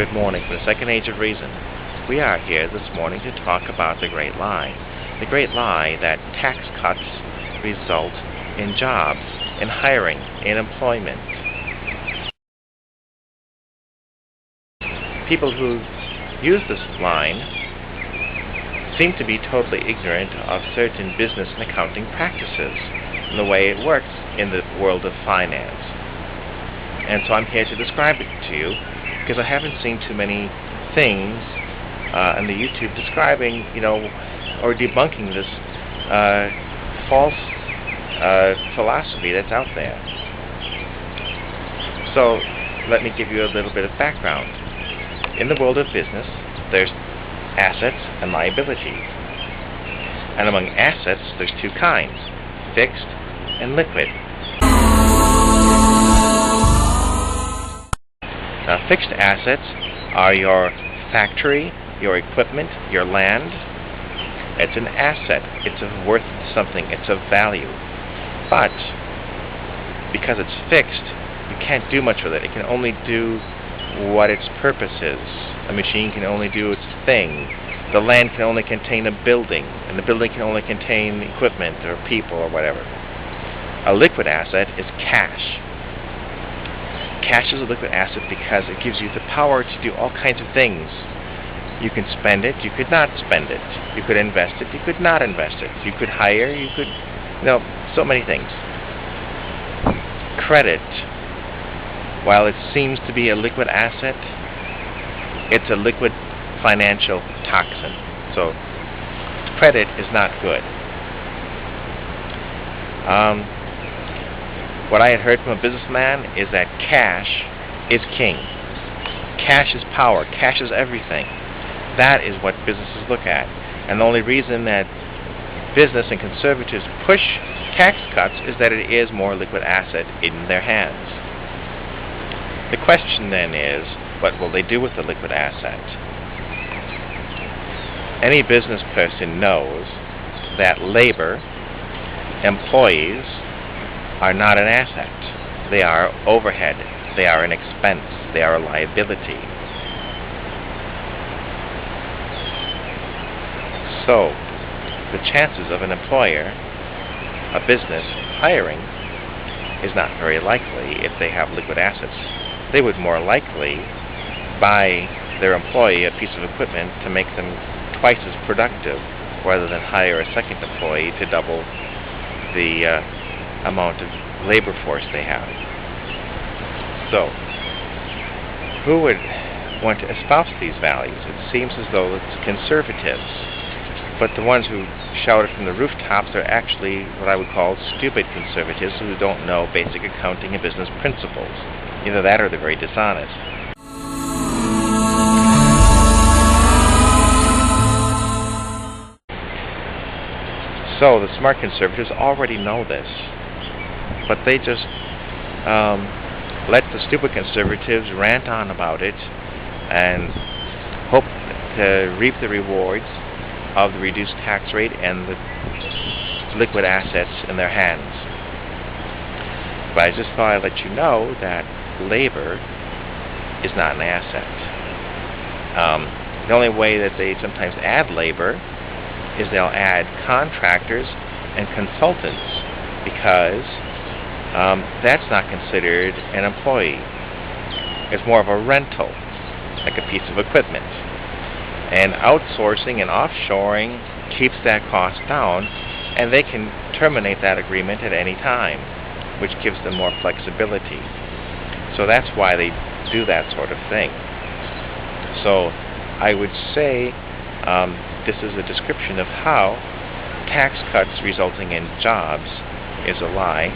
Good morning for the Second Age of Reason. We are here this morning to talk about the Great Lie. The Great Lie that tax cuts result in jobs, in hiring, in employment. People who use this line seem to be totally ignorant of certain business and accounting practices and the way it works in the world of finance. And so I'm here to describe it to you because I haven't seen too many things on the YouTube describing, or debunking this false philosophy that's out there. So let me give you a little bit of background. In the world of business, there's assets and liabilities. And among assets, there's two kinds, fixed and liquid. Now, fixed assets are your factory, your equipment, your land. It's an asset. It's worth something. It's of value. But because it's fixed, you can't do much with it. It can only do what its purpose is. A machine can only do its thing. The land can only contain a building, and the building can only contain equipment or people or whatever. A liquid asset is cash. Cash is a liquid asset because it gives you the power to do all kinds of things. You can spend it, you could not spend it. You could invest it, you could not invest it. You could hire, you could, so many things. Credit, while it seems to be a liquid asset, it's a liquid financial toxin. So credit is not good. What I had heard from a businessman is that cash is king. Cash is power. Cash is everything. That is what businesses look at. And the only reason that business and conservatives push tax cuts is that it is more liquid asset in their hands. The question then is, what will they do with the liquid asset? Any business person knows that labor, employees, are not an asset. They are overhead. They are an expense. They are a liability. So, the chances of an employer, a business, hiring is not very likely if they have liquid assets. They would more likely buy their employee a piece of equipment to make them twice as productive rather than hire a second employee to double the amount of labor force they have. So, who would want to espouse these values? It seems as though it's conservatives, but the ones who shout it from the rooftops are actually what I would call stupid conservatives who don't know basic accounting and business principles. Either that or they're very dishonest. So the smart conservatives already know this, but they just let the stupid conservatives rant on about it and hope to reap the rewards of the reduced tax rate and the liquid assets in their hands. But I just thought I'd let you know that labor is not an asset. The only way that they sometimes add labor is they'll add contractors and consultants because that's not considered an employee. It's more of a rental, like a piece of equipment. And outsourcing and offshoring keeps that cost down, and they can terminate that agreement at any time, which gives them more flexibility. So that's why they do that sort of thing. So I would say this is a description of how tax cuts resulting in jobs is a lie,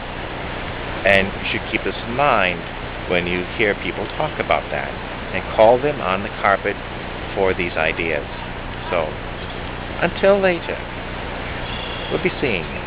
and you should keep this in mind when you hear people talk about that, and call them on the carpet for these ideas. So, until later, we'll be seeing you.